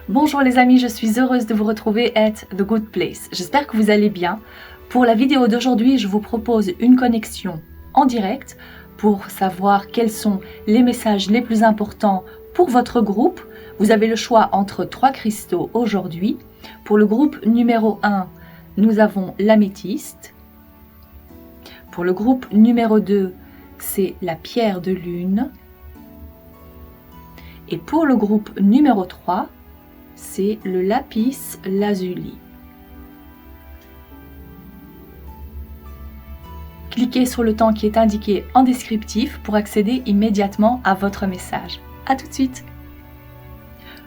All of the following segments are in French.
Bonjour les amis, je suis heureuse de vous retrouver at The Good Place. J'espère que vous allez bien. Pour la vidéo d'aujourd'hui, je vous propose une connexion en direct pour savoir quels sont les messages les plus importants pour votre groupe. Vous avez le choix entre 3 cristaux aujourd'hui. Pour le groupe numéro 1, nous avons l'améthyste. Pour le groupe numéro 2, c'est la pierre de lune. Et pour le groupe numéro 3, c'est le lapis lazuli. Cliquez sur le temps qui est indiqué en descriptif pour accéder immédiatement à votre message. A tout de suite.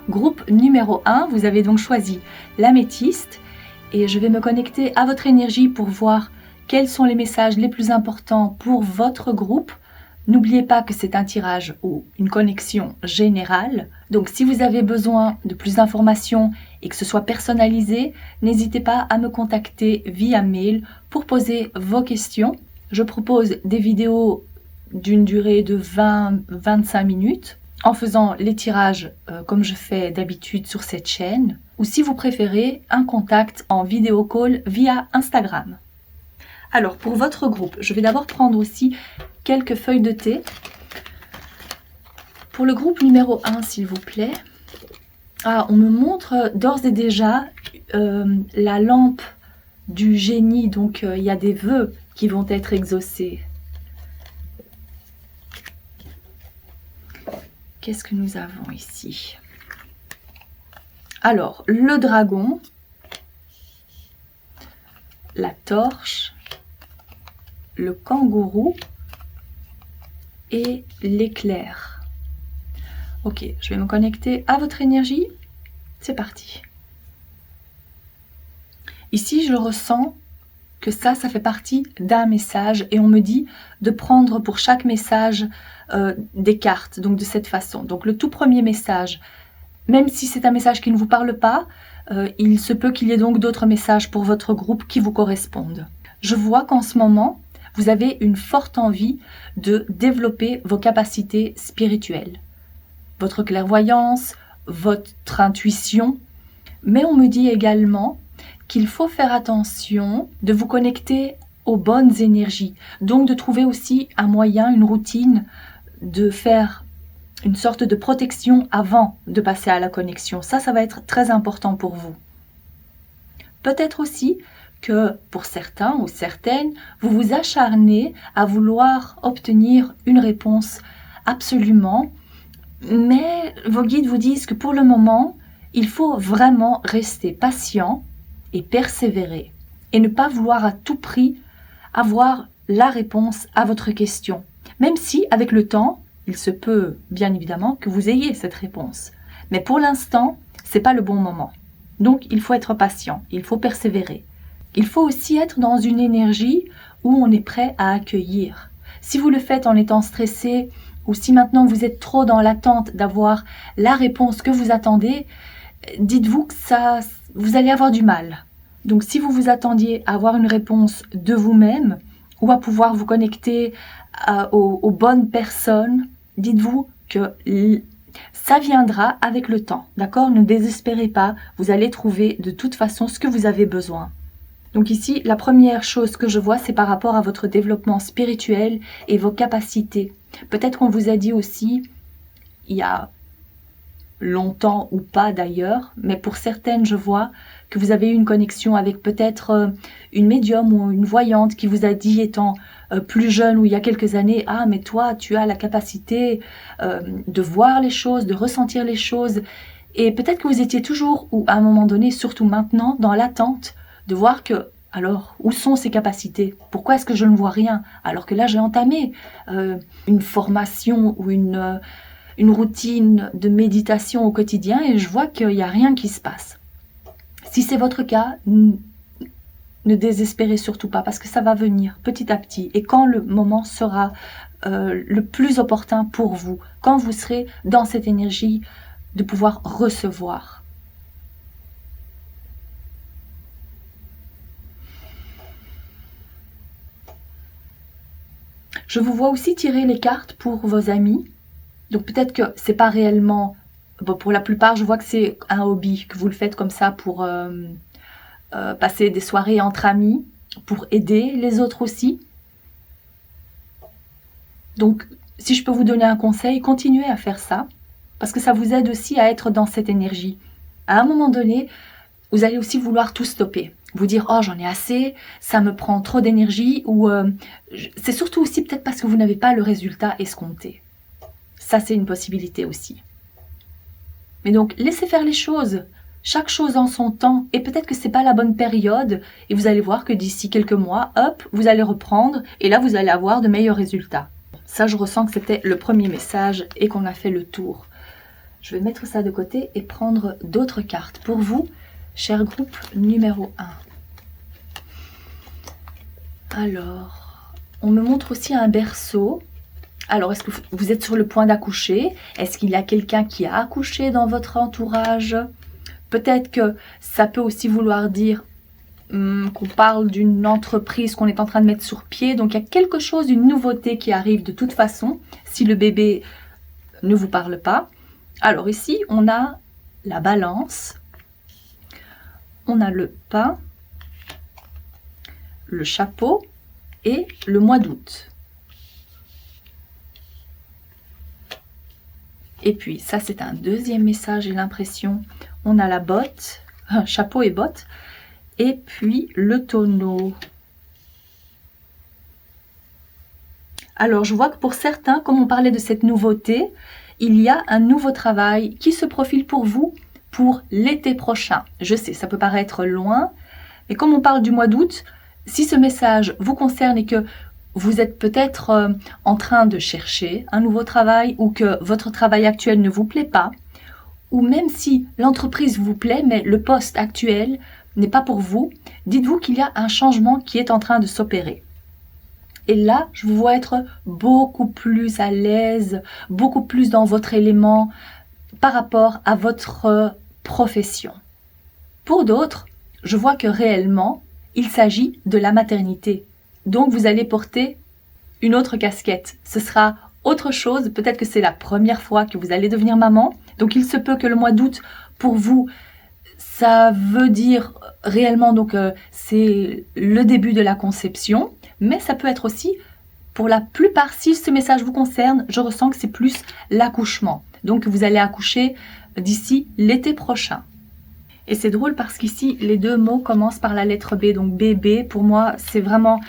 Groupe numéro 1, vous avez donc choisi l'améthyste et je vais me connecter à votre énergie pour voir quels sont les messages les plus importants pour votre groupe. N'oubliez pas que c'est un tirage ou une connexion générale. Donc si vous avez besoin de plus d'informations et que ce soit personnalisé, n'hésitez pas à me contacter via mail pour poser vos questions. Je propose des vidéos d'une durée de 20-25 minutes en faisant les tirages comme je fais d'habitude sur cette chaîne. Ou si vous préférez, un contact en vidéo call via Instagram. Alors, pour votre groupe, je vais d'abord prendre aussi quelques feuilles de thé. Pour le groupe numéro 1, s'il vous plaît. On me montre d'ores et déjà la lampe du génie. Donc, il y a des vœux qui vont être exaucés. Qu'est-ce que nous avons ici? Alors, le dragon, la torche, le kangourou et l'éclair. Ok, je vais me connecter à votre énergie. C'est parti. Ici, je ressens que ça fait partie d'un message et on me dit de prendre pour chaque message des cartes, donc de cette façon. Donc le tout premier message, même si c'est un message qui ne vous parle pas, il se peut qu'il y ait donc d'autres messages pour votre groupe qui vous correspondent. Je vois qu'en ce moment, vous avez une forte envie de développer vos capacités spirituelles, votre clairvoyance, votre intuition, mais on me dit également qu'il faut faire attention de vous connecter aux bonnes énergies, donc de trouver aussi un moyen, une routine de faire une sorte de protection avant de passer à la connexion. Ça va être très important pour vous. Peut-être aussi que pour certains ou certaines, vous vous acharnez à vouloir obtenir une réponse absolument, mais vos guides vous disent que pour le moment, il faut vraiment rester patient et persévérer et ne pas vouloir à tout prix avoir la réponse à votre question, même si avec le temps, il se peut bien évidemment que vous ayez cette réponse. Mais pour l'instant, c'est pas le bon moment. Donc il faut être patient, il faut persévérer. Il faut aussi être dans une énergie où on est prêt à accueillir. Si vous le faites en étant stressé ou si maintenant vous êtes trop dans l'attente d'avoir la réponse que vous attendez, dites-vous que vous allez avoir du mal. Donc si vous vous attendiez à avoir une réponse de vous-même ou à pouvoir vous connecter aux bonnes personnes, dites-vous que ça viendra avec le temps, d'accord? Ne désespérez pas, vous allez trouver de toute façon ce que vous avez besoin. Donc ici, la première chose que je vois, c'est par rapport à votre développement spirituel et vos capacités. Peut-être qu'on vous a dit aussi, il y a longtemps ou pas d'ailleurs, mais pour certaines, je vois que vous avez eu une connexion avec peut-être une médium ou une voyante qui vous a dit, étant plus jeune ou il y a quelques années, « Ah, mais toi, tu as la capacité de voir les choses, de ressentir les choses. » Et peut-être que vous étiez toujours, ou à un moment donné, surtout maintenant, dans l'attente de voir que, alors, où sont ces capacités? Pourquoi est-ce que je ne vois rien? Alors que là, j'ai entamé une formation ou une routine de méditation au quotidien et je vois qu'il n'y a rien qui se passe. Si c'est votre cas, ne désespérez surtout pas parce que ça va venir petit à petit et quand le moment sera le plus opportun pour vous, quand vous serez dans cette énergie de pouvoir recevoir. Je vous vois aussi tirer les cartes pour vos amis. Donc peut-être que c'est pas réellement Bon, pour la plupart, je vois que c'est un hobby, que vous le faites comme ça pour passer des soirées entre amis, pour aider les autres aussi. Donc, si je peux vous donner un conseil, continuez à faire ça, parce que ça vous aide aussi à être dans cette énergie. À un moment donné, vous allez aussi vouloir tout stopper. Vous dire, oh, j'en ai assez, ça me prend trop d'énergie, ou c'est surtout aussi peut-être parce que vous n'avez pas le résultat escompté. Ça, c'est une possibilité aussi. Mais donc, laissez faire les choses. Chaque chose en son temps. Et peut-être que c'est pas la bonne période. Et vous allez voir que d'ici quelques mois, hop, vous allez reprendre. Et là, vous allez avoir de meilleurs résultats. Ça, je ressens que c'était le premier message et qu'on a fait le tour. Je vais mettre ça de côté et prendre d'autres cartes. Pour vous, cher groupe numéro 1. Alors, on me montre aussi un berceau. Alors, est-ce que vous êtes sur le point d'accoucher? Est-ce qu'il y a quelqu'un qui a accouché dans votre entourage? Peut-être que ça peut aussi vouloir dire qu'on parle d'une entreprise qu'on est en train de mettre sur pied. Donc, il y a quelque chose, une nouveauté qui arrive de toute façon, si le bébé ne vous parle pas. Alors ici, on a la balance, on a le pain, le chapeau et le mois d'août. Et puis, ça, c'est un deuxième message, j'ai l'impression. On a la botte, chapeau et botte. Et puis, le tonneau. Alors, je vois que pour certains, comme on parlait de cette nouveauté, il y a un nouveau travail qui se profile pour vous pour l'été prochain. Je sais, ça peut paraître loin, mais comme on parle du mois d'août, si ce message vous concerne et que vous êtes peut-être en train de chercher un nouveau travail ou que votre travail actuel ne vous plaît pas, ou même si l'entreprise vous plaît, mais le poste actuel n'est pas pour vous, dites-vous qu'il y a un changement qui est en train de s'opérer. Et là, je vous vois être beaucoup plus à l'aise, beaucoup plus dans votre élément par rapport à votre profession. Pour d'autres, je vois que réellement, il s'agit de la maternité. Donc, vous allez porter une autre casquette. Ce sera autre chose. Peut-être que c'est la première fois que vous allez devenir maman. Donc, il se peut que le mois d'août, pour vous, ça veut dire réellement, donc, c'est le début de la conception. Mais ça peut être aussi, pour la plupart, si ce message vous concerne, je ressens que c'est plus l'accouchement. Donc, vous allez accoucher d'ici l'été prochain. Et c'est drôle parce qu'ici, les deux mots commencent par la lettre B. Donc bébé, pour moi, c'est vraiment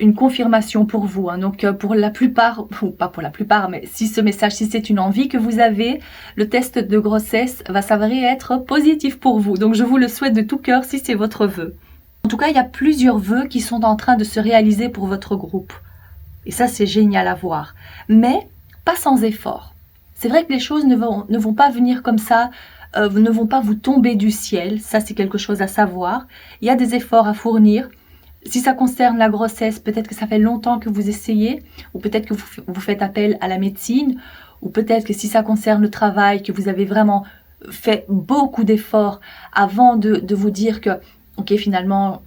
une confirmation pour vous. Donc pour la plupart, ou pas pour la plupart, mais si ce message, si c'est une envie que vous avez, le test de grossesse va s'avérer être positif pour vous. Donc je vous le souhaite de tout cœur si c'est votre vœu. En tout cas, il y a plusieurs vœux qui sont en train de se réaliser pour votre groupe. Et ça, c'est génial à voir. Mais pas sans effort. C'est vrai que les choses ne vont pas venir comme ça, ne vont pas vous tomber du ciel. Ça, c'est quelque chose à savoir. Il y a des efforts à fournir. Si ça concerne la grossesse, peut-être que ça fait longtemps que vous essayez, ou peut-être que vous faites appel à la médecine, ou peut-être que si ça concerne le travail, que vous avez vraiment fait beaucoup d'efforts avant de vous dire que ok, finalement,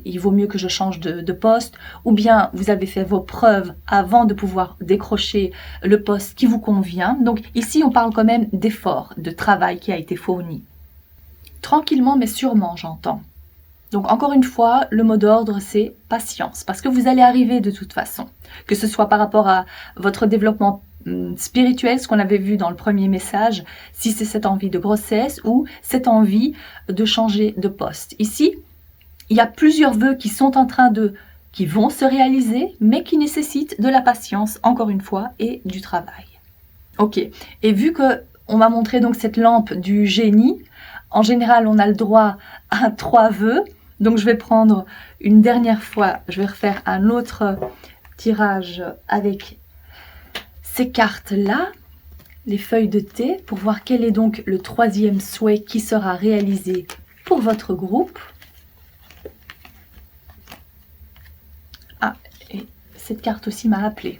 il vaut mieux que je change de poste, ou bien vous avez fait vos preuves avant de pouvoir décrocher le poste qui vous convient. Donc ici, on parle quand même d'effort, de travail qui a été fourni. Tranquillement, mais sûrement, j'entends. Donc encore une fois, le mot d'ordre, c'est patience, parce que vous allez arriver de toute façon, que ce soit par rapport à votre développement spirituel, ce qu'on avait vu dans le premier message, si c'est cette envie de grossesse ou cette envie de changer de poste. Ici, il y a plusieurs vœux qui sont en train qui vont se réaliser, mais qui nécessitent de la patience, encore une fois, et du travail. Ok, et vu que on m'a montré donc cette lampe du génie, en général, on a le droit à 3 vœux. Donc, je vais prendre une dernière fois, je vais refaire un autre tirage avec ces cartes-là, les feuilles de thé, pour voir quel est donc le 3e souhait qui sera réalisé pour votre groupe. Ah, et cette carte aussi m'a appelé.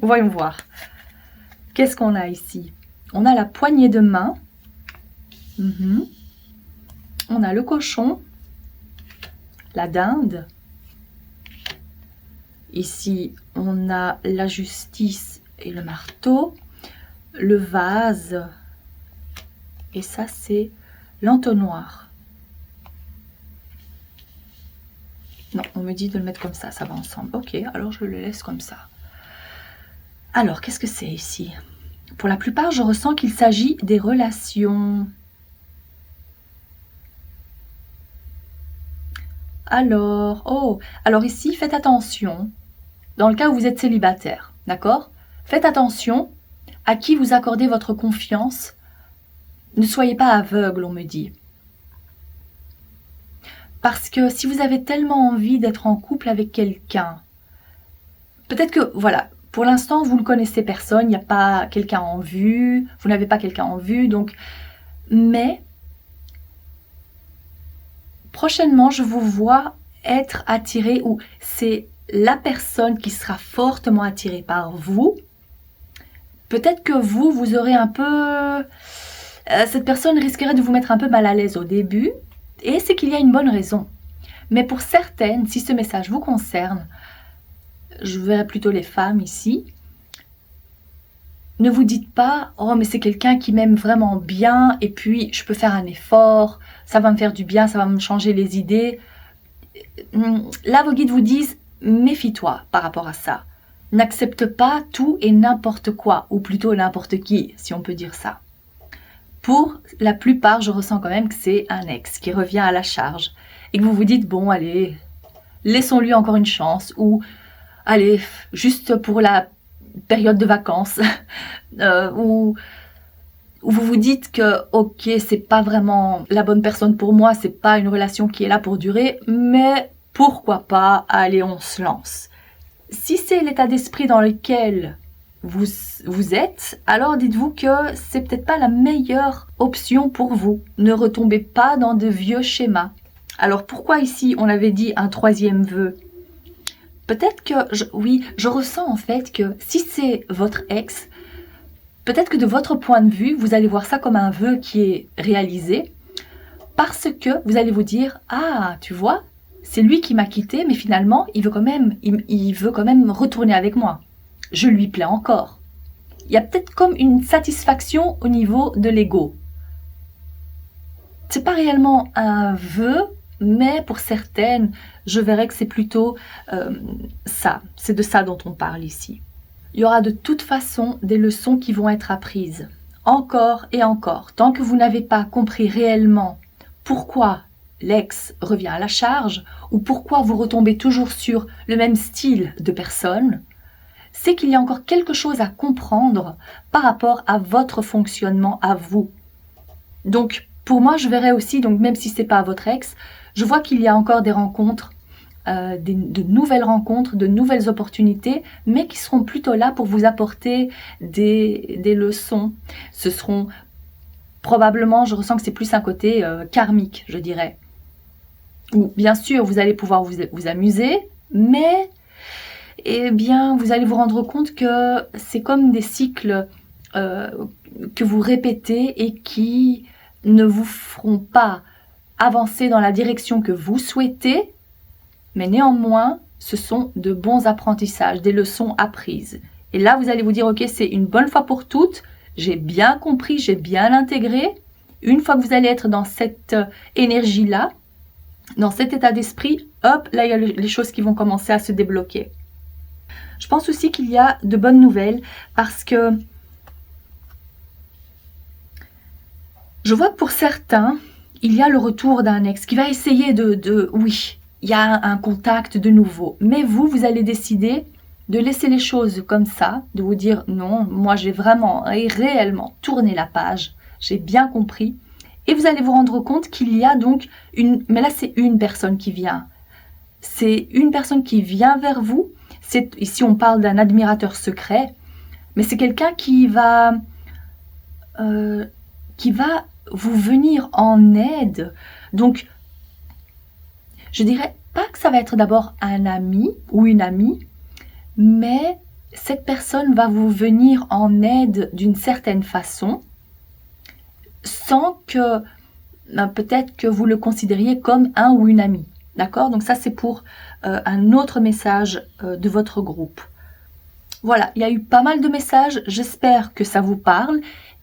Voyons voir. Qu'est-ce qu'on a ici? On a la poignée de main. On a le cochon. La dinde. Ici, on a la justice et le marteau, le vase Et ça, c'est l'entonnoir. Non, on me dit de le mettre comme ça va ensemble. Ok, alors je le laisse comme ça. Alors, qu'est-ce que c'est ici? Pour la plupart, je ressens qu'il s'agit des relations. Alors ici, faites attention, dans le cas où vous êtes célibataire, d'accord? Faites attention à qui vous accordez votre confiance. Ne soyez pas aveugle, on me dit. Parce que si vous avez tellement envie d'être en couple avec quelqu'un, peut-être que, voilà, pour l'instant, vous ne connaissez personne, il n'y a pas quelqu'un en vue, vous n'avez pas quelqu'un en vue, donc, mais prochainement, je vous vois être attiré, ou c'est la personne qui sera fortement attirée par vous. Peut-être que vous aurez un peu... cette personne risquerait de vous mettre un peu mal à l'aise au début, et c'est qu'il y a une bonne raison. Mais pour certaines, si ce message vous concerne, je verrai plutôt les femmes ici, ne vous dites pas « Oh, mais c'est quelqu'un qui m'aime vraiment bien, et puis je peux faire un effort, ça va me faire du bien, ça va me changer les idées. » Là, vos guides vous disent « Méfie-toi par rapport à ça. N'accepte pas tout et n'importe quoi, ou plutôt n'importe qui, si on peut dire ça. » Pour la plupart, je ressens quand même que c'est un ex qui revient à la charge, et que vous vous dites « Bon, allez, laissons-lui encore une chance », ou « Allez, juste pour la période de vacances », ou vous vous dites que ok, c'est pas vraiment la bonne personne pour moi, c'est pas une relation qui est là pour durer, mais pourquoi pas, allez, on se lance. Si c'est l'état d'esprit dans lequel vous êtes, alors dites-vous que c'est peut-être pas la meilleure option pour vous. Ne retombez pas dans de vieux schémas. Alors pourquoi ici on avait dit un troisième vœu? Peut-être que, je ressens en fait que si c'est votre ex, peut-être que de votre point de vue, vous allez voir ça comme un vœu qui est réalisé, parce que vous allez vous dire « Ah, tu vois, c'est lui qui m'a quitté, mais finalement, il veut quand même retourner avec moi. Je lui plais encore. » Il y a peut-être comme une satisfaction au niveau de l'ego. C'est pas réellement un vœu, mais pour certaines, je verrais que c'est plutôt ça. C'est de ça dont on parle ici. Il y aura de toute façon des leçons qui vont être apprises, encore et encore. Tant que vous n'avez pas compris réellement pourquoi l'ex revient à la charge, ou pourquoi vous retombez toujours sur le même style de personne, c'est qu'il y a encore quelque chose à comprendre par rapport à votre fonctionnement à vous. Donc, pour moi, je verrais aussi, donc même si ce n'est pas votre ex, je vois qu'il y a encore des rencontres, de nouvelles rencontres, de nouvelles opportunités, mais qui seront plutôt là pour vous apporter des leçons. Ce seront probablement, je ressens que c'est plus un côté karmique, je dirais. Où, bien sûr, vous allez pouvoir vous amuser, mais eh bien, vous allez vous rendre compte que c'est comme des cycles que vous répétez et qui ne vous feront pas avancer dans la direction que vous souhaitez, mais néanmoins, ce sont de bons apprentissages, des leçons apprises. Et là, vous allez vous dire, ok, c'est une bonne fois pour toutes, j'ai bien compris, j'ai bien intégré. Une fois que vous allez être dans cette énergie-là, dans cet état d'esprit, hop, là, il y a les choses qui vont commencer à se débloquer. Je pense aussi qu'il y a de bonnes nouvelles parce que je vois que pour certains, il y a le retour d'un ex qui va essayer oui, il y a un contact de nouveau. Mais vous allez décider de laisser les choses comme ça, de vous dire non, moi j'ai vraiment et réellement tourné la page, j'ai bien compris. Et vous allez vous rendre compte qu'il y a donc mais là c'est une personne qui vient. C'est une personne qui vient vers vous. Ici on parle d'un admirateur secret, mais c'est quelqu'un qui va vous venir en aide. Donc, je dirais pas que ça va être d'abord un ami ou une amie, mais cette personne va vous venir en aide d'une certaine façon, sans que peut-être que vous le considériez comme un ou une amie. D'accord? Donc ça, c'est pour un autre message de votre groupe. Voilà, il y a eu pas mal de messages, j'espère que ça vous parle.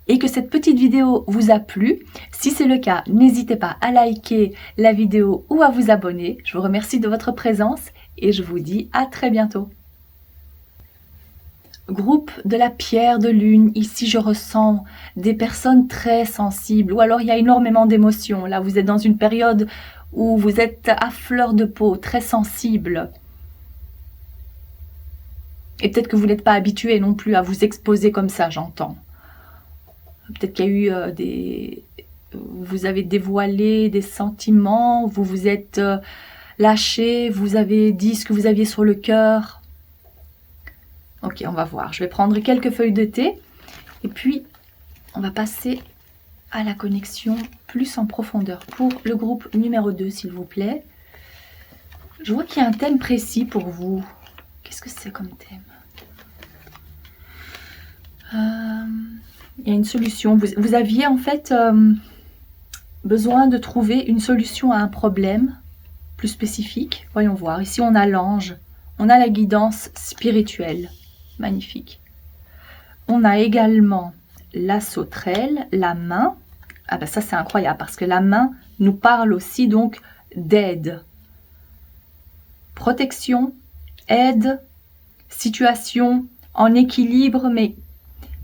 et que cette petite vidéo vous a plu. Si c'est le cas, n'hésitez pas à liker la vidéo ou à vous abonner. Je vous remercie de votre présence et je vous dis à très bientôt. Groupe de la pierre de lune, ici je ressens des personnes très sensibles ou alors il y a énormément d'émotions. Là vous êtes dans une période où vous êtes à fleur de peau, très sensible. Et peut-être que vous n'êtes pas habitué non plus à vous exposer comme ça, j'entends. Peut-être qu'il y a eu vous avez dévoilé des sentiments, vous vous êtes lâché, vous avez dit ce que vous aviez sur le cœur. Ok, on va voir. Je vais prendre quelques feuilles de thé et puis on va passer à la connexion plus en profondeur pour le groupe numéro 2, s'il vous plaît. Je vois qu'il y a un thème précis pour vous. Qu'est-ce que c'est comme thème? Il y a une solution. Vous aviez en fait besoin de trouver une solution à un problème plus spécifique. Voyons voir. Ici, on a l'ange. On a la guidance spirituelle. Magnifique. On a également la sauterelle, la main. Ah ben ça c'est incroyable parce que la main nous parle aussi donc d'aide. Protection, aide, situation en équilibre mais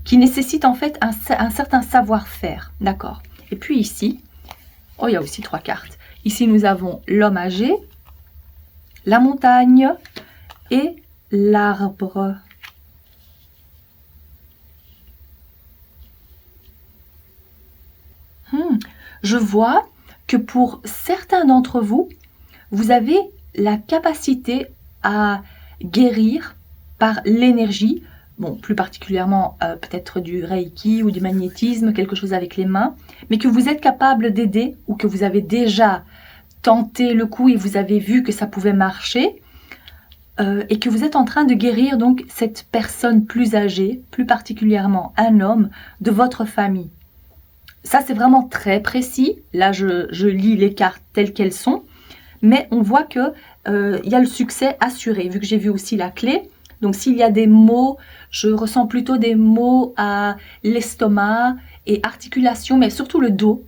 qui nécessite en fait un certain savoir-faire. D'accord. Et puis ici, oh il y a aussi 3 cartes. Ici nous avons l'homme âgé, la montagne et l'arbre. Je vois que pour certains d'entre vous, vous avez la capacité à guérir par l'énergie, bon, plus particulièrement peut-être du Reiki ou du magnétisme, quelque chose avec les mains, mais que vous êtes capable d'aider ou que vous avez déjà tenté le coup et vous avez vu que ça pouvait marcher et que vous êtes en train de guérir donc cette personne plus âgée, plus particulièrement un homme de votre famille. Ça, c'est vraiment très précis. Là, je lis les cartes telles qu'elles sont. Mais on voit qu'il y a le succès assuré, vu que j'ai vu aussi la clé. Donc, s'il y a des mots, je ressens plutôt des mots à l'estomac et articulation, mais surtout le dos,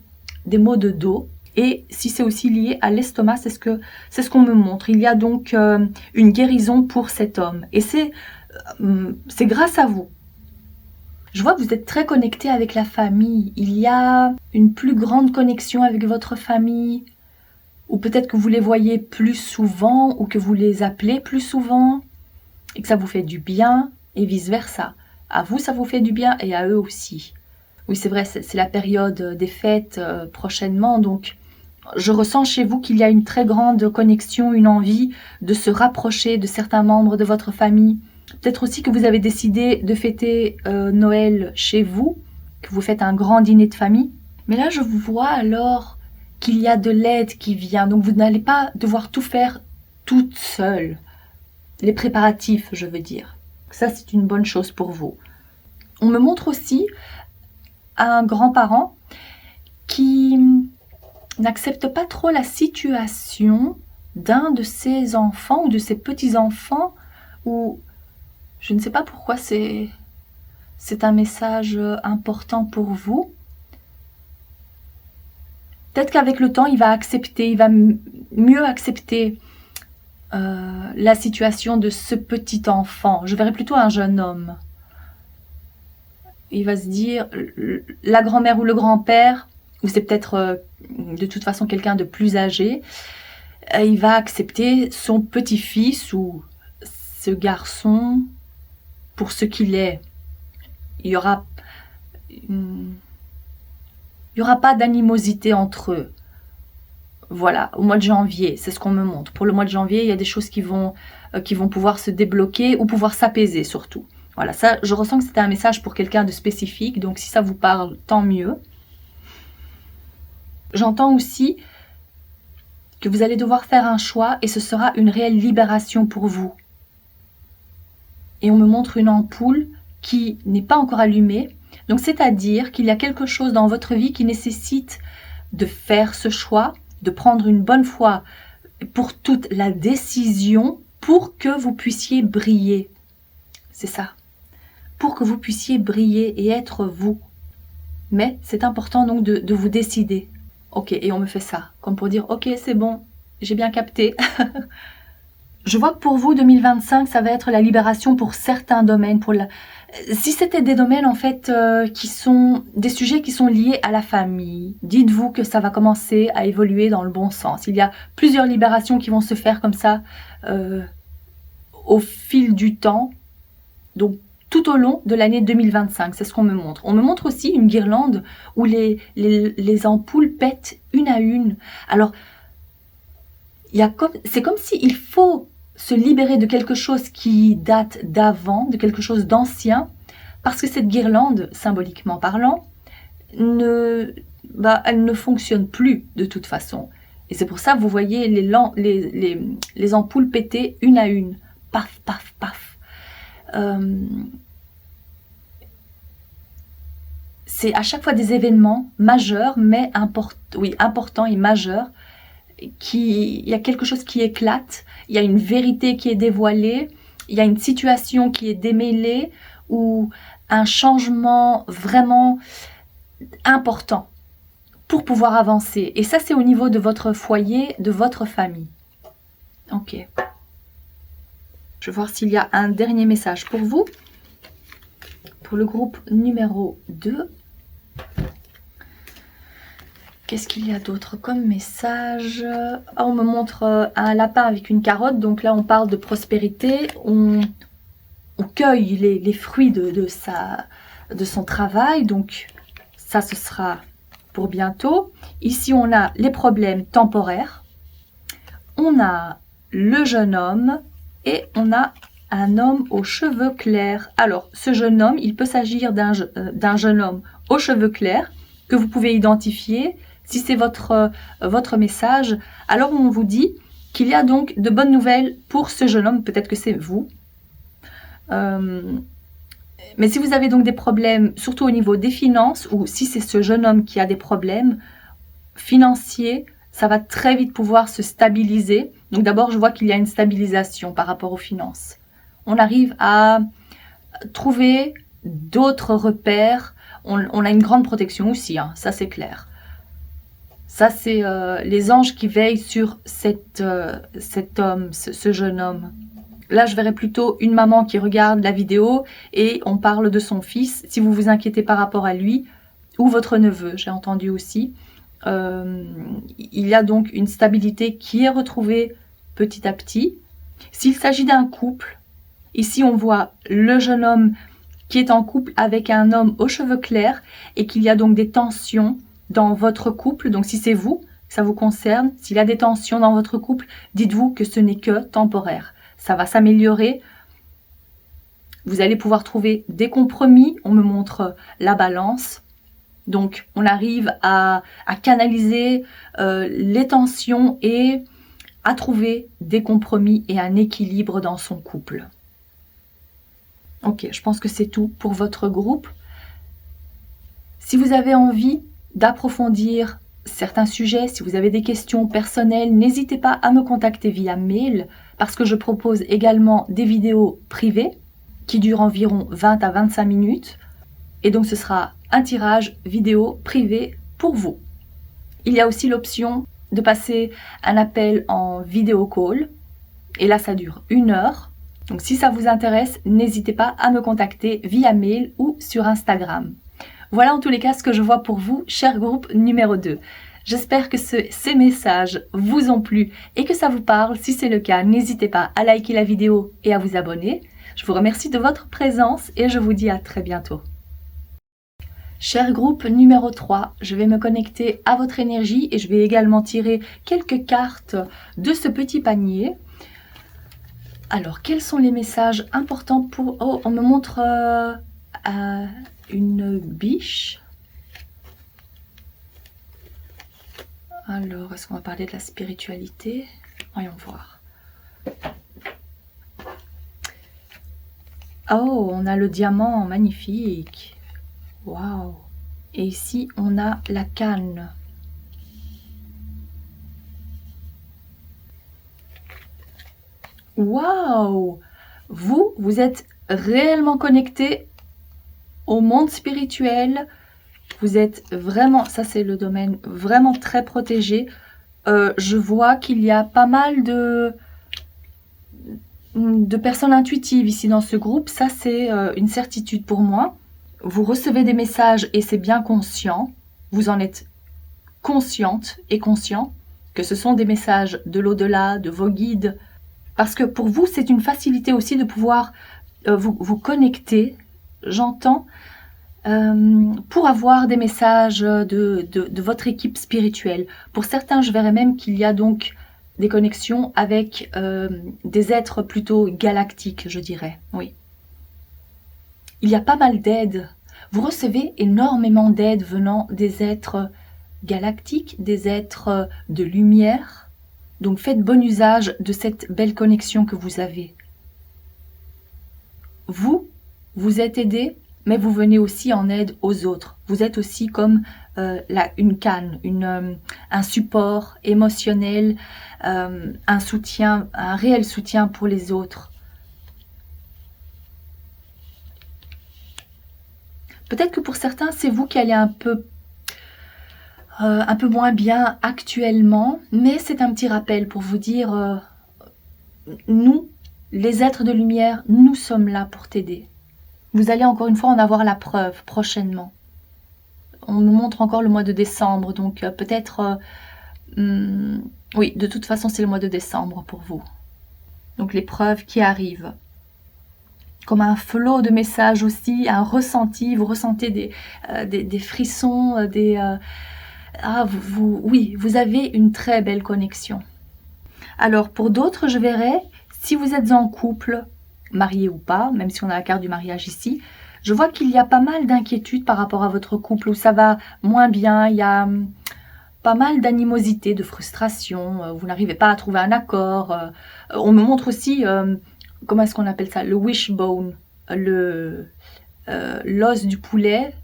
des mots de dos. Et si c'est aussi lié à l'estomac, c'est ce qu'on me montre. Il y a donc une guérison pour cet homme. Et c'est grâce à vous. Je vois que vous êtes très connecté avec la famille. Il y a une plus grande connexion avec votre famille. Ou peut-être que vous les voyez plus souvent ou que vous les appelez plus souvent. Et que ça vous fait du bien et vice-versa. À vous, ça vous fait du bien et à eux aussi. Oui, c'est vrai, c'est la période des fêtes prochainement. Donc, je ressens chez vous qu'il y a une très grande connexion, une envie de se rapprocher de certains membres de votre famille. Peut-être aussi que vous avez décidé de fêter Noël chez vous, que vous faites un grand dîner de famille. Mais là, je vous vois alors qu'il y a de l'aide qui vient. Donc, vous n'allez pas devoir tout faire toute seule. Les préparatifs, je veux dire. Ça, c'est une bonne chose pour vous. On me montre aussi un grand-parent qui n'accepte pas trop la situation d'un de ses enfants ou de ses petits-enfants ou je ne sais pas pourquoi c'est un message important pour vous. Peut-être qu'avec le temps, il va accepter, il va mieux accepter la situation de ce petit enfant. Je verrais plutôt un jeune homme. Il va se dire, la grand-mère ou le grand-père, ou c'est peut-être de toute façon quelqu'un de plus âgé, il va accepter son petit-fils ou ce garçon pour ce qu'il est. Il y aura pas d'animosité entre eux. Voilà, au mois de janvier, c'est ce qu'on me montre. Pour le mois de janvier, il y a des choses qui vont pouvoir se débloquer ou pouvoir s'apaiser surtout. Voilà, ça, je ressens que c'était un message pour quelqu'un de spécifique. Donc, si ça vous parle, tant mieux. J'entends aussi que vous allez devoir faire un choix et ce sera une réelle libération pour vous. Et on me montre une ampoule qui n'est pas encore allumée. Donc, c'est-à-dire qu'il y a quelque chose dans votre vie qui nécessite de faire ce choix, de prendre une bonne fois pour toute la décision pour que vous puissiez briller. C'est ça. Pour que vous puissiez briller et être vous. Mais c'est important donc de vous décider. Ok, et on me fait ça, comme pour dire, ok, c'est bon, j'ai bien capté. Je vois que pour vous, 2025, ça va être la libération pour certains domaines. Si c'était des domaines, en fait, qui sont des sujets qui sont liés à la famille, dites-vous que ça va commencer à évoluer dans le bon sens. Il y a plusieurs libérations qui vont se faire comme ça au fil du temps. Donc, tout au long de l'année 2025, c'est ce qu'on me montre. On me montre aussi une guirlande où les ampoules pètent une à une. Alors, c'est comme s'il faut se libérer de quelque chose qui date d'avant, de quelque chose d'ancien, parce que cette guirlande, symboliquement parlant, elle ne fonctionne plus de toute façon. Et c'est pour ça que vous voyez les ampoules péter une à une. Paf, paf, paf. C'est à chaque fois des événements majeurs, mais importants et majeurs. Il y a quelque chose qui éclate, il y a une vérité qui est dévoilée, il y a une situation qui est démêlée ou un changement vraiment important pour pouvoir avancer. Et ça, c'est au niveau de votre foyer, de votre famille. Ok. Je vais voir s'il y a un dernier message pour vous. Pour le groupe numéro 2. Qu'est-ce qu'il y a d'autre comme message? On me montre un lapin avec une carotte. Donc là, on parle de prospérité. On cueille les fruits de son travail. Donc ça, ce sera pour bientôt. Ici, on a les problèmes temporaires. On a le jeune homme et on a un homme aux cheveux clairs. Alors, ce jeune homme, il peut s'agir d'un jeune homme aux cheveux clairs que vous pouvez identifier. Si c'est votre message, alors on vous dit qu'il y a donc de bonnes nouvelles pour ce jeune homme. Peut-être que c'est vous. Mais si vous avez donc des problèmes, surtout au niveau des finances, ou si c'est ce jeune homme qui a des problèmes financiers, ça va très vite pouvoir se stabiliser. Donc d'abord, je vois qu'il y a une stabilisation par rapport aux finances. On arrive à trouver d'autres repères. On a une grande protection aussi, hein, ça c'est clair. Ça, c'est les anges qui veillent sur cet homme, ce jeune homme. Là, je verrais plutôt une maman qui regarde la vidéo et on parle de son fils. Si vous vous inquiétez par rapport à lui, ou votre neveu, j'ai entendu aussi. Il y a donc une stabilité qui est retrouvée petit à petit. S'il s'agit d'un couple, ici on voit le jeune homme qui est en couple avec un homme aux cheveux clairs et qu'il y a donc des tensions dans votre couple. Donc si c'est vous, ça vous concerne, s'il y a des tensions dans votre couple, dites-vous que ce n'est que temporaire. Ça va s'améliorer. Vous allez pouvoir trouver des compromis. On me montre la balance. Donc on arrive à canaliser les tensions et à trouver des compromis et un équilibre dans son couple. Ok, je pense que c'est tout pour votre groupe. Si vous avez envie d'approfondir certains sujets, si vous avez des questions personnelles, n'hésitez pas à me contacter via mail parce que je propose également des vidéos privées qui durent environ 20 à 25 minutes. Et donc ce sera un tirage vidéo privé pour vous. Il y a aussi l'option de passer un appel en vidéo call. Et là, ça dure 1 heure. Donc si ça vous intéresse, n'hésitez pas à me contacter via mail ou sur Instagram. Voilà en tous les cas ce que je vois pour vous, cher groupe numéro 2. J'espère que ces messages vous ont plu et que ça vous parle. Si c'est le cas, n'hésitez pas à liker la vidéo et à vous abonner. Je vous remercie de votre présence et je vous dis à très bientôt. Cher groupe numéro 3, je vais me connecter à votre énergie et je vais également tirer quelques cartes de ce petit panier. Alors, quels sont les messages importants pour... Oh, on me montre une biche. Alors, est-ce qu'on va parler de la spiritualité? Voyons voir. Oh, on a le diamant, magnifique. Waouh. Et ici, on a la canne. Waouh. Vous êtes réellement connecté au monde spirituel Vous êtes vraiment, ça c'est le domaine vraiment très protégé. Je vois qu'il y a pas mal de personnes intuitives ici dans ce groupe. Ça c'est une certitude pour moi. Vous recevez des messages et c'est bien conscient. Vous en êtes consciente et conscient que ce sont des messages de l'au-delà, de vos guides. Parce que pour vous, c'est une facilité aussi de pouvoir vous connecter, j'entends, pour avoir des messages de votre équipe spirituelle. Pour certains, je verrais même qu'il y a donc des connexions avec des êtres plutôt galactiques, je dirais, oui. Il y a pas mal d'aides. Vous recevez énormément d'aides venant des êtres galactiques, des êtres de lumière. Donc faites bon usage de cette belle connexion que vous avez. Vous êtes aidé, mais vous venez aussi en aide aux autres. Vous êtes aussi comme une canne, un support émotionnel, un soutien, un réel soutien pour les autres. Peut-être que pour certains, c'est vous qui allez un peu moins bien actuellement, mais c'est un petit rappel pour vous dire, nous, les êtres de lumière, nous sommes là pour t'aider. Vous allez encore une fois en avoir la preuve prochainement. On nous montre encore le mois de décembre, donc peut-être... oui, de toute façon, c'est le mois de décembre pour vous. Donc les preuves qui arrivent. Comme un flot de messages aussi, un ressenti, vous ressentez des frissons, oui, vous avez une très belle connexion. Alors pour d'autres, je verrai, si vous êtes en couple, marié ou pas, même si on a la carte du mariage ici, je vois qu'il y a pas mal d'inquiétudes par rapport à votre couple, où ça va moins bien, il y a pas mal d'animosité, de frustration, vous n'arrivez pas à trouver un accord. On me montre aussi, comment est-ce qu'on appelle ça, le wishbone, l'os du poulet,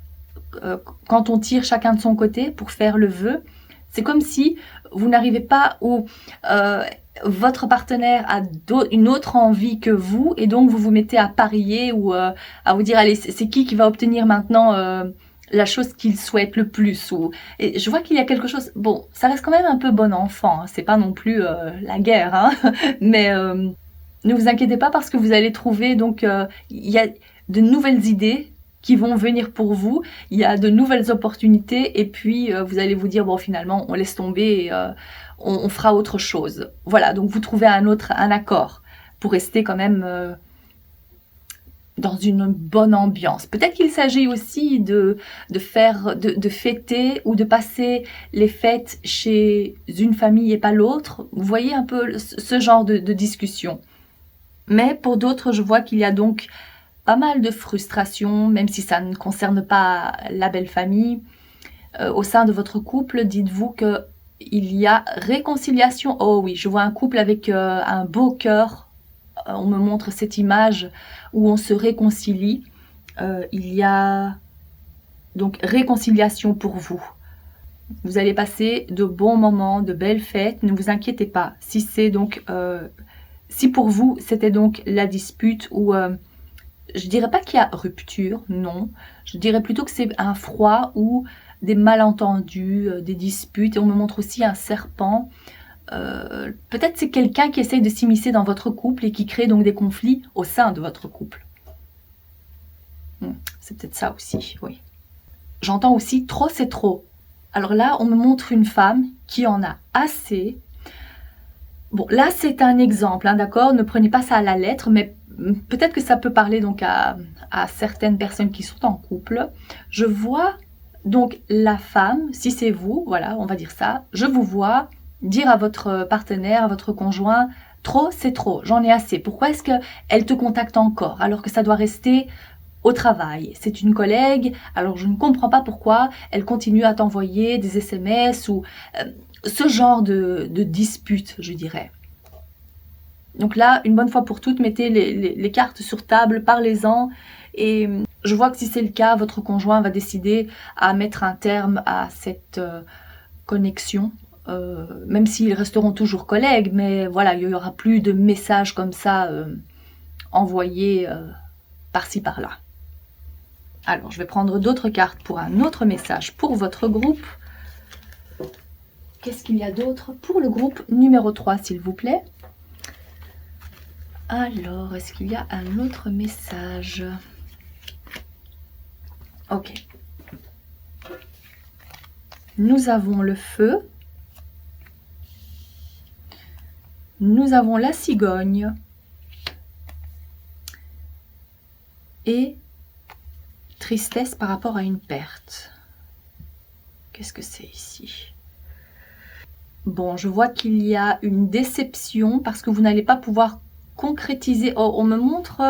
quand on tire chacun de son côté pour faire le vœu. C'est comme si vous n'arrivez pas, ou votre partenaire a une autre envie que vous, et donc vous vous mettez à parier ou à vous dire, allez, c'est qui va obtenir maintenant la chose qu'il souhaite le plus. Et je vois qu'il y a quelque chose, bon, ça reste quand même un peu bon enfant, hein, c'est pas non plus la guerre, hein, mais ne vous inquiétez pas parce que vous allez trouver, donc il y a de nouvelles idées qui vont venir pour vous, il y a de nouvelles opportunités, et puis vous allez vous dire, bon, finalement, on laisse tomber, et, on fera autre chose. Voilà, donc vous trouvez un accord pour rester quand même dans une bonne ambiance. Peut-être qu'il s'agit aussi de fêter ou de passer les fêtes chez une famille et pas l'autre. Vous voyez un peu ce genre de discussion. Mais pour d'autres, je vois qu'il y a donc pas mal de frustration, même si ça ne concerne pas la belle famille. Au sein de votre couple, dites-vous que il y a réconciliation. Oh oui, je vois un couple avec un beau cœur. On me montre cette image où on se réconcilie. Il y a donc réconciliation pour vous. Vous allez passer de bons moments, de belles fêtes. Ne vous inquiétez pas. Si c'est donc, si pour vous c'était donc la dispute ou je dirais pas qu'il y a rupture, non. Je dirais plutôt que c'est un froid ou des malentendus, des disputes. Et on me montre aussi un serpent. Peut-être c'est quelqu'un qui essaye de s'immiscer dans votre couple et qui crée donc des conflits au sein de votre couple. C'est peut-être ça aussi, oui. J'entends aussi trop c'est trop. Alors là, on me montre une femme qui en a assez. Bon, là c'est un exemple, hein, d'accord? Ne prenez pas ça à la lettre, mais peut-être que ça peut parler donc à certaines personnes qui sont en couple. Je vois donc la femme, si c'est vous, voilà, on va dire ça, je vous vois dire à votre partenaire, à votre conjoint, trop, c'est trop, j'en ai assez. Pourquoi est-ce qu'elle te contacte encore alors que ça doit rester au travail? C'est une collègue, alors je ne comprends pas pourquoi elle continue à t'envoyer des SMS ou ce genre de dispute, je dirais. Donc là, une bonne fois pour toutes, mettez les cartes sur table, parlez-en. Et je vois que si c'est le cas, votre conjoint va décider à mettre un terme à cette connexion. Même s'ils resteront toujours collègues, mais voilà, il n'y aura plus de messages comme ça envoyés par-ci par-là. Alors, je vais prendre d'autres cartes pour un autre message pour votre groupe. Qu'est-ce qu'il y a d'autre pour le groupe numéro 3, s'il vous plaît? Alors, est-ce qu'il y a un autre message? Ok. Nous avons le feu. Nous avons la cigogne. Et tristesse par rapport à une perte. Qu'est-ce que c'est ici? Bon, je vois qu'il y a une déception parce que vous n'allez pas pouvoir concrétiser. Oh, on me montre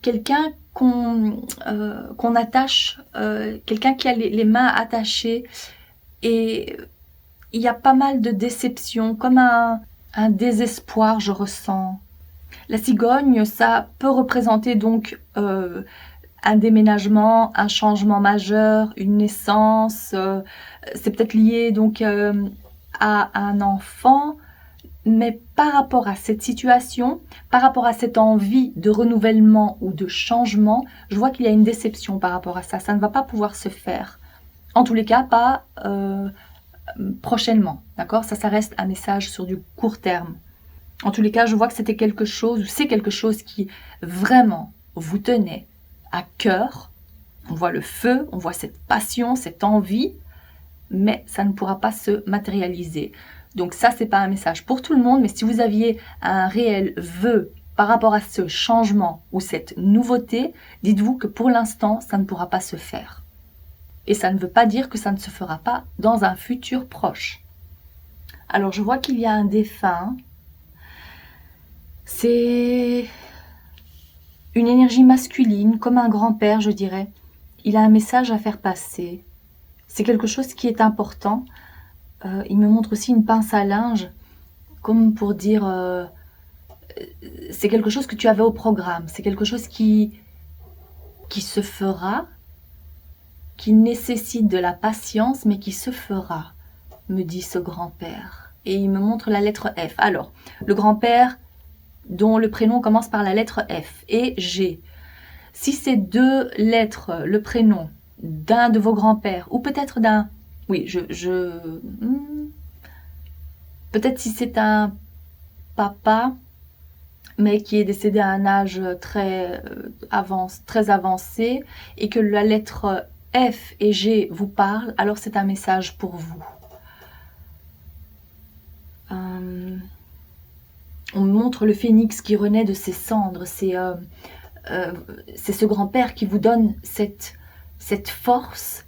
quelqu'un qu'on attache, quelqu'un qui a les mains attachées. Et il y a pas mal de déception, comme un désespoir, je ressens. La cigogne, ça peut représenter donc un déménagement, un changement majeur, une naissance. C'est peut-être lié donc à un enfant, mais par rapport à cette situation, par rapport à cette envie de renouvellement ou de changement, je vois qu'il y a une déception par rapport à ça. Ça ne va pas pouvoir se faire. En tous les cas, pas prochainement. D'accord? Ça reste un message sur du court terme. En tous les cas, je vois que c'était quelque chose, ou c'est quelque chose qui vraiment vous tenait à cœur. On voit le feu, on voit cette passion, cette envie, mais ça ne pourra pas se matérialiser. Donc ça, c'est pas un message pour tout le monde, mais si vous aviez un réel vœu par rapport à ce changement ou cette nouveauté, dites-vous que pour l'instant, ça ne pourra pas se faire. Et ça ne veut pas dire que ça ne se fera pas dans un futur proche. Alors, je vois qu'il y a un défunt. C'est une énergie masculine, comme un grand-père, je dirais. Il a un message à faire passer. C'est quelque chose qui est important. Il me montre aussi une pince à linge, comme pour dire c'est quelque chose que tu avais au programme. C'est quelque chose qui se fera, qui nécessite de la patience, mais qui se fera, me dit ce grand-père. Et il me montre la lettre F. Alors, le grand-père dont le prénom commence par la lettre F et G. Si ces deux lettres, le prénom d'un de vos grands-pères, ou peut-être d'un... Oui, peut-être si c'est un papa, mais qui est décédé à un âge très avancé, et que la lettre F et G vous parlent, alors c'est un message pour vous. On me montre le phénix qui renaît de ses cendres. C'est ce grand-père qui vous donne cette force.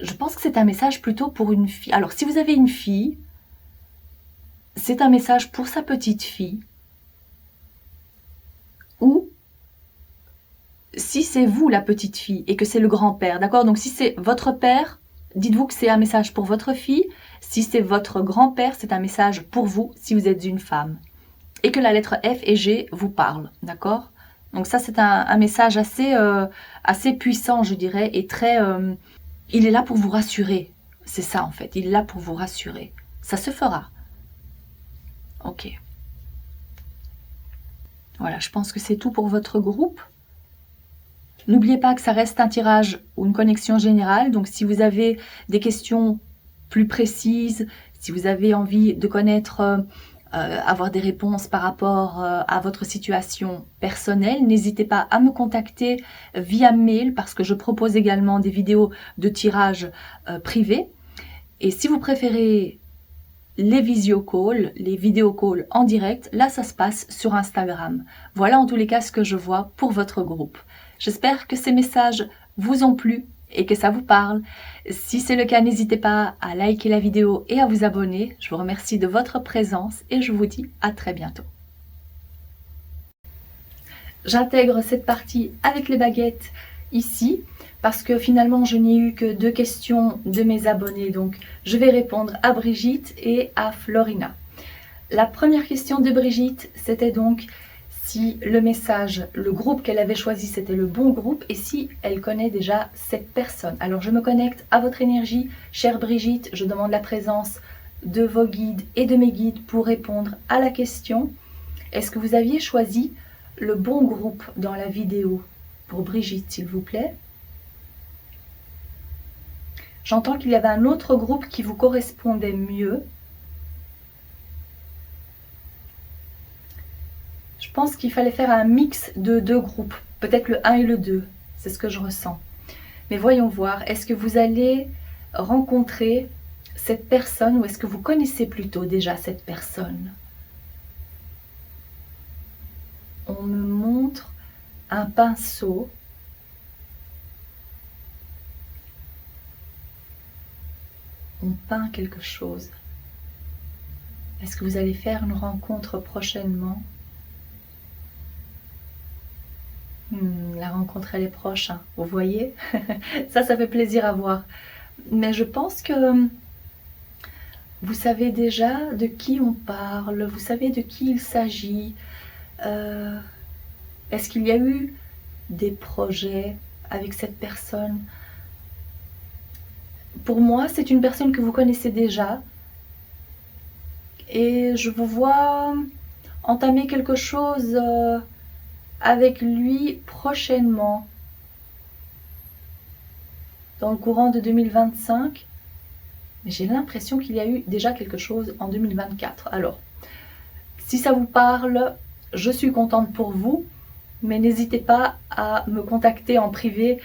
Je pense que c'est un message plutôt pour une fille. Alors, si vous avez une fille, c'est un message pour sa petite fille. Ou si c'est vous la petite fille et que c'est le grand-père, d'accord? Donc, si c'est votre père, dites-vous que c'est un message pour votre fille. Si c'est votre grand-père, c'est un message pour vous si vous êtes une femme. Et que la lettre F et G vous parlent, d'accord? Donc ça, c'est un message assez puissant, je dirais, et très... il est là pour vous rassurer. C'est ça, en fait. Il est là pour vous rassurer. Ça se fera. Ok. Voilà, je pense que c'est tout pour votre groupe. N'oubliez pas que ça reste un tirage ou une connexion générale. Donc, si vous avez des questions plus précises, si vous avez envie de connaître, avoir des réponses par rapport à votre situation personnelle, n'hésitez pas à me contacter via mail parce que je propose également des vidéos de tirage privés. Et si vous préférez les visio calls, les vidéo calls en direct, là ça se passe sur Instagram. Voilà en tous les cas ce que je vois pour votre groupe. J'espère que ces messages vous ont plu et que ça vous parle. Si c'est le cas, n'hésitez pas à liker la vidéo et à vous abonner. Je vous remercie de votre présence et je vous dis à très bientôt. J'intègre cette partie avec les baguettes ici parce que finalement je n'ai eu que 2 questions de mes abonnés. Donc je vais répondre à Brigitte et à Florina. La première question de Brigitte, c'était donc si le message, le groupe qu'elle avait choisi, c'était le bon groupe et si elle connaît déjà cette personne. Alors je me connecte à votre énergie, chère Brigitte, je demande la présence de vos guides et de mes guides pour répondre à la question. Est-ce que vous aviez choisi le bon groupe dans la vidéo? pour Brigitte, s'il vous plaît. J'entends qu'il y avait un autre groupe qui vous correspondait mieux. Je pense qu'il fallait faire un mix de deux groupes, peut-être le 1 et le 2, c'est ce que je ressens. Mais voyons voir, est-ce que vous allez rencontrer cette personne ou est-ce que vous connaissez plutôt déjà cette personne? On me montre un pinceau. On peint quelque chose. Est-ce que vous allez faire une rencontre prochainement? La rencontre, elle est proche, hein, vous voyez. Ça fait plaisir à voir. Mais je pense que vous savez déjà de qui on parle, vous savez de qui il s'agit. Est-ce qu'il y a eu des projets avec cette personne? Pour moi, c'est une personne que vous connaissez déjà. Et je vous vois entamer quelque chose avec lui prochainement. Dans le courant de 2025. Mais j'ai l'impression qu'il y a eu déjà quelque chose en 2024. Alors, si ça vous parle, je suis contente pour vous. Mais n'hésitez pas à me contacter en privé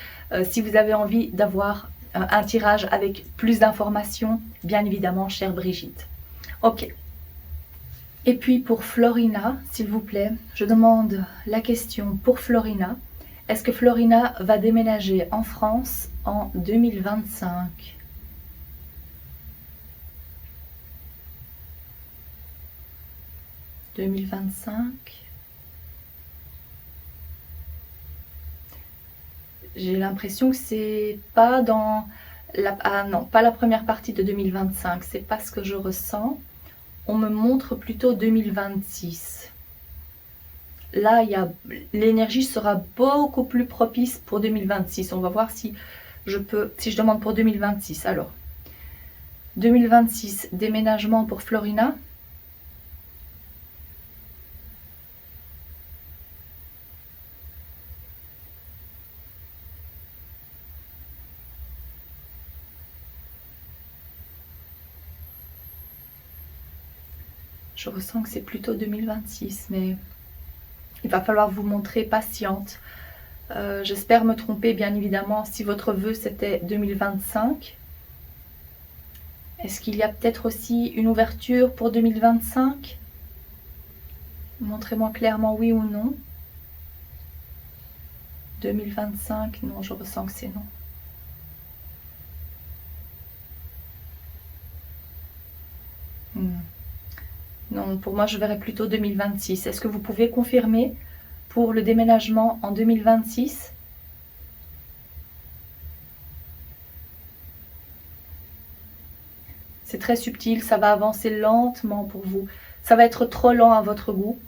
si vous avez envie d'avoir un tirage avec plus d'informations, bien évidemment, chère Brigitte. Ok. Et puis pour Florina, s'il vous plaît, je demande la question pour Florina. Est-ce que Florina va déménager en France en 2025? « 2025 ». J'ai l'impression que c'est pas dans la... Ah non, pas la première partie de 2025, c'est pas ce que je ressens. On me montre plutôt 2026. Là, l'énergie sera beaucoup plus propice pour 2026. On va voir si je demande pour 2026. Alors, 2026, déménagement pour Florina. Je ressens que c'est plutôt 2026, mais il va falloir vous montrer patiente. J'espère me tromper, bien évidemment, si votre vœu c'était 2025. Est-ce qu'il y a peut-être aussi une ouverture pour 2025? Montrez-moi clairement oui ou non. 2025, non, je ressens que c'est non. Non, pour moi, je verrais plutôt 2026. Est-ce que vous pouvez confirmer pour le déménagement en 2026? C'est très subtil, ça va avancer lentement pour vous. Ça va être trop lent à votre goût.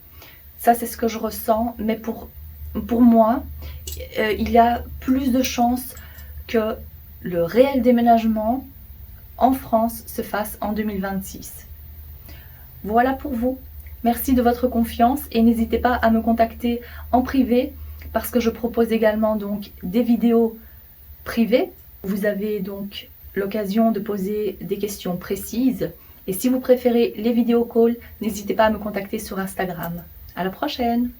Ça, c'est ce que je ressens. Mais pour moi, il y a plus de chances que le réel déménagement en France se fasse en 2026. Voilà pour vous. Merci de votre confiance et n'hésitez pas à me contacter en privé parce que je propose également donc des vidéos privées. Vous avez donc l'occasion de poser des questions précises. Et si vous préférez les vidéos calls, n'hésitez pas à me contacter sur Instagram. À la prochaine!